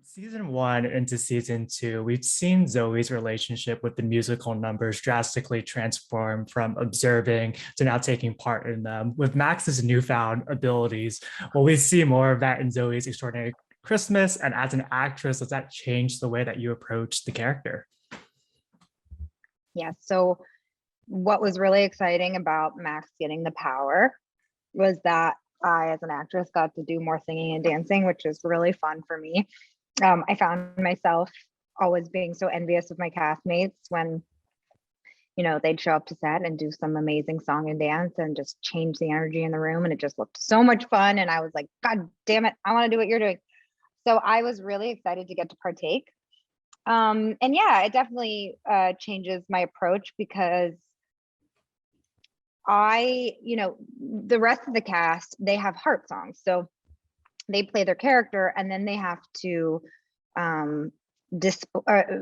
Season one into season two, we've seen Zoe's relationship with the musical numbers drastically transform from observing to now taking part in them. With Max's newfound abilities, will we see more of that in Zoe's Extraordinary Christmas? And as an actress, does that change the way that you approach the character? Yeah. So what was really exciting about Max getting the power was that I, as an actress, got to do more singing and dancing, which is really fun for me. I found myself always being so envious of my castmates when, they'd show up to set and do some amazing song and dance and just change the energy in the room. And it just looked so much fun. And I was like, God damn it, I want to do what you're doing. So I was really excited to get to partake. And yeah, it definitely changes my approach because the rest of the cast, they have heart songs. So they play their character and then they have to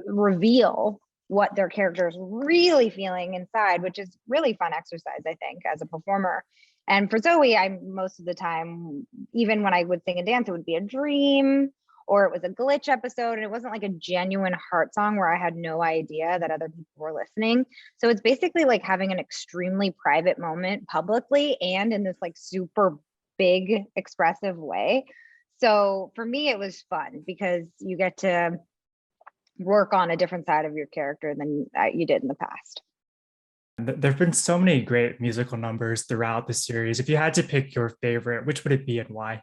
reveal what their character is really feeling inside, which is really fun exercise, I think, as a performer. And for Zoey, I most of the time, even when I would sing and dance, it would be a dream or it was a glitch episode. And it wasn't like a genuine heart song where I had no idea that other people were listening. So it's basically like having an extremely private moment publicly and in this like super big expressive way. So for me, it was fun because you get to work on a different side of your character than you did in the past. There have been so many great musical numbers throughout the series. If you had to pick your favorite, which would it be and why?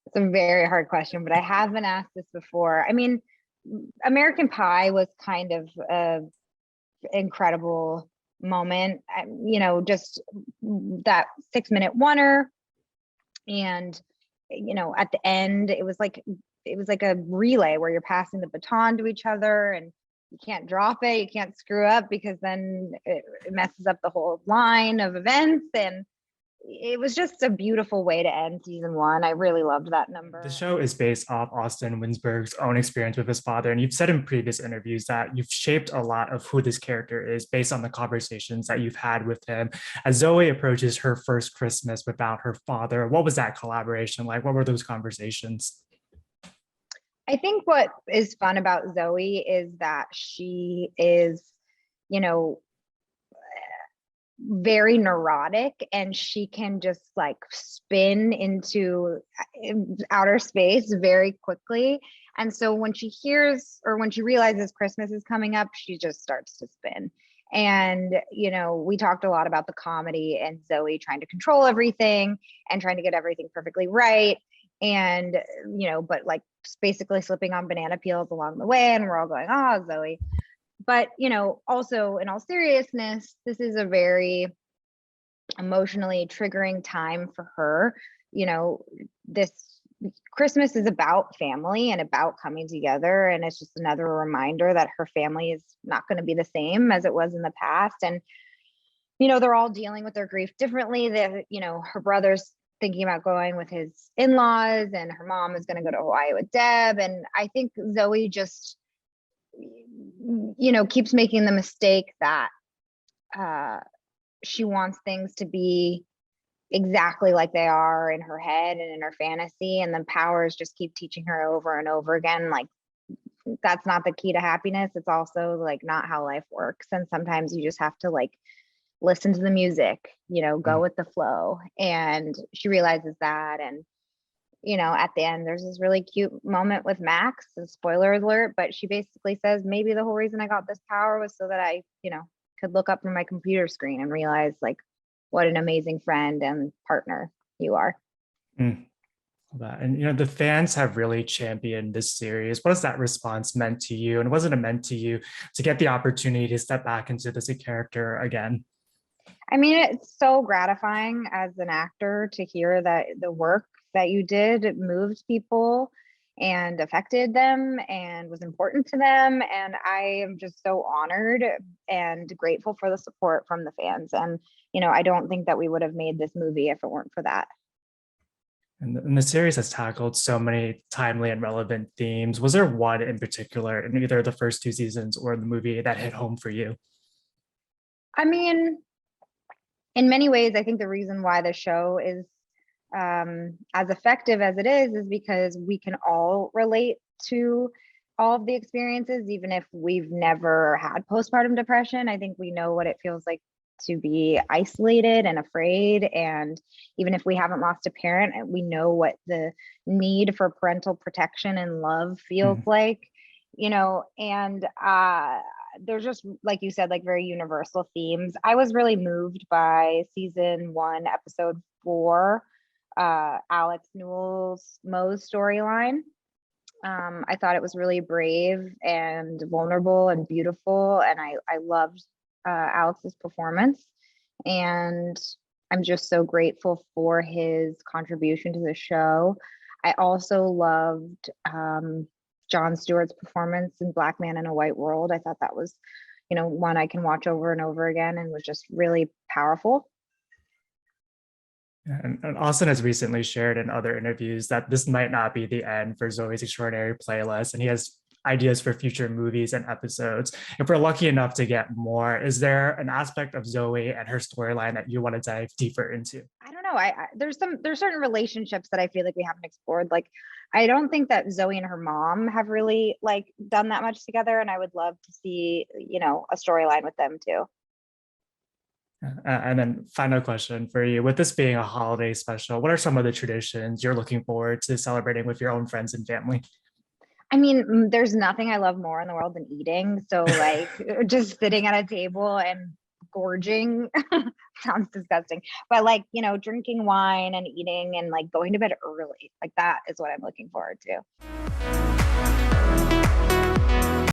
It's a very hard question, but I have been asked this before. I mean, American Pie was kind of an incredible moment, just that 6-minute oneer. And, at the end, it was like a relay where you're passing the baton to each other and you can't drop it, you can't screw up because then it messes up the whole line of events. And it was just a beautiful way to end season one. I really loved that number. The show is based off Austin Winsberg's own experience with his father. And you've said in previous interviews that you've shaped a lot of who this character is based on the conversations that you've had with him. As Zoey approaches her first Christmas without her father, what was that collaboration like? What were those conversations? I think what is fun about Zoey is that she is, very neurotic and she can just like spin into outer space very quickly. And so when she hears or when she realizes Christmas is coming up, she just starts to spin. And, we talked a lot about the comedy and Zoey trying to control everything and trying to get everything perfectly right. And, but like basically slipping on banana peels along the way. And we're all going, oh, Zoey. But, also in all seriousness, this is a very emotionally triggering time for her. This Christmas is about family and about coming together. And it's just another reminder that her family is not going to be the same as it was in the past. And, they're all dealing with their grief differently. That, her brother's thinking about going with his in-laws and her mom is going to go to Hawaii with Deb. And I think Zoey just keeps making the mistake that she wants things to be exactly like they are in her head and in her fantasy, and then powers just keep teaching her over and over again like that's not the key to happiness. It's also like not how life works, and sometimes you just have to like listen to the music, go with the flow. And she realizes that. And at the end, there's this really cute moment with Max, spoiler alert, but she basically says, maybe the whole reason I got this power was so that I, could look up from my computer screen and realize like what an amazing friend and partner you are. Mm. And the fans have really championed this series. What has that response meant to you? And wasn't it meant to you to get the opportunity to step back into this character again? I mean, it's so gratifying as an actor to hear that the work that you did moved people and affected them and was important to them. And I am just so honored and grateful for the support from the fans. And, I don't think that we would have made this movie if it weren't for that. And the series has tackled so many timely and relevant themes. Was there one in particular in either the first two seasons or the movie that hit home for you? I mean, in many ways, I think the reason why the show is as effective as it is because we can all relate to all of the experiences, even if we've never had postpartum depression. I think we know what it feels like to be isolated and afraid. And even if we haven't lost a parent, we know what the need for parental protection and love feels Mm. like, and there's just, like you said, like very universal themes. I was really moved by season 1, episode 4, Alex Newell's Mo's storyline. I thought it was really brave and vulnerable and beautiful, and I loved Alex's performance. And I'm just so grateful for his contribution to the show. I also loved Jon Stewart's performance in Black Man in a White World. I thought that was, one I can watch over and over again and was just really powerful. And Austin has recently shared in other interviews that this might not be the end for Zoey's Extraordinary Playlist, and he has ideas for future movies and episodes. If we're lucky enough to get more, is there an aspect of Zoey and her storyline that you want to dive deeper into? I don't know. There's certain relationships that I feel like we haven't explored. Like, I don't think that Zoey and her mom have really like done that much together, and I would love to see, a storyline with them too. And then final question for you, with this being a holiday special, what are some of the traditions you're looking forward to celebrating with your own friends and family? I mean, there's nothing I love more in the world than eating. So like just sitting at a table and gorging sounds disgusting, but like, drinking wine and eating and like going to bed early, like that is what I'm looking forward to.